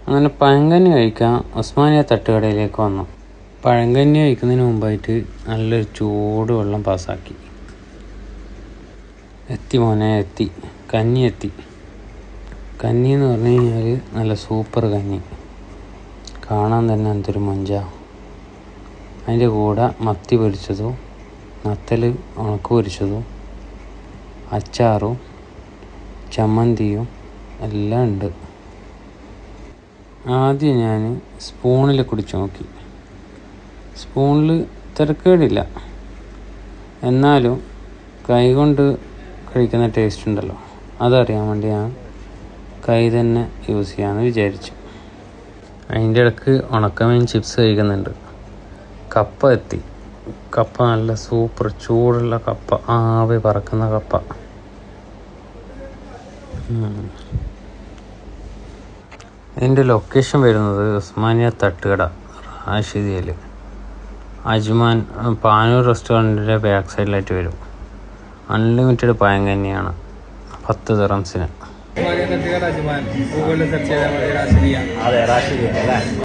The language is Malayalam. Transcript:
അങ്ങനെ പഴങ്കഞ്ഞി കഴിക്കാൻ ഉസ്മാനിയ തട്ടുകടയിലേക്ക് വന്നു. പഴങ്കഞ്ഞി കഴിക്കുന്നതിന് മുമ്പായിട്ട് നല്ലൊരു ചൂട് വെള്ളം പാസ്സാക്കി. എത്തി മോനെ എത്തി, കഞ്ഞി എത്തി. കഞ്ഞി എന്ന് പറഞ്ഞു കഴിഞ്ഞാൽ നല്ല സൂപ്പർ കഞ്ഞി, കാണാൻ തന്നെ എന്തൊരു മൊഞ്ച. അതിൻ്റെ കൂടെ മത്തി പൊരിച്ചതും നത്തൽ ഉണക്ക് പൊരിച്ചതും അച്ചാറും ചമ്മന്തിയും എല്ലാം ഉണ്ട്. ആദ്യം ഞാൻ സ്പൂണിൽ കുടിച്ചു നോക്കി. സ്പൂണിൽ തിരക്കേടില്ല, എന്നാലും കൈ കൊണ്ട് കഴിക്കുന്ന ടേസ്റ്റ് ഉണ്ടല്ലോ, അതറിയാൻ വേണ്ടി ഞാൻ കൈ തന്നെ യൂസ് ചെയ്യാമെന്ന് വിചാരിച്ചു. അതിൻ്റെ ഇടയ്ക്ക് ഉണക്കമീൻ ചിപ്സ് കഴിക്കുന്നുണ്ട്. കപ്പ എത്തി. കപ്പ നല്ല സൂപ്പർ ചൂടുള്ള കപ്പ, ആവി പറക്കുന്ന കപ്പ. ഇതിൻ്റെ ലൊക്കേഷൻ വരുന്നത് ഉസ്മാനിയ തട്ടുകട, റാഷിദിയയിൽ. അജ്മാൻ പാനൂർ റെസ്റ്റോറൻറ്റിൻ്റെ ബാക്ക് സൈഡിലായിട്ട് വരും. അൺലിമിറ്റഡ് പഴങ്കഞ്ഞിയാണ് 10 ദിർഹംസിന്. തട്ടുകട അജ്മാൻ ഗൂഗിളിൽ സെർച്ച് ചെയ്താൽ മതി. റാഷിദിയ. അതെ, റാഷിദിയ അല്ലേ.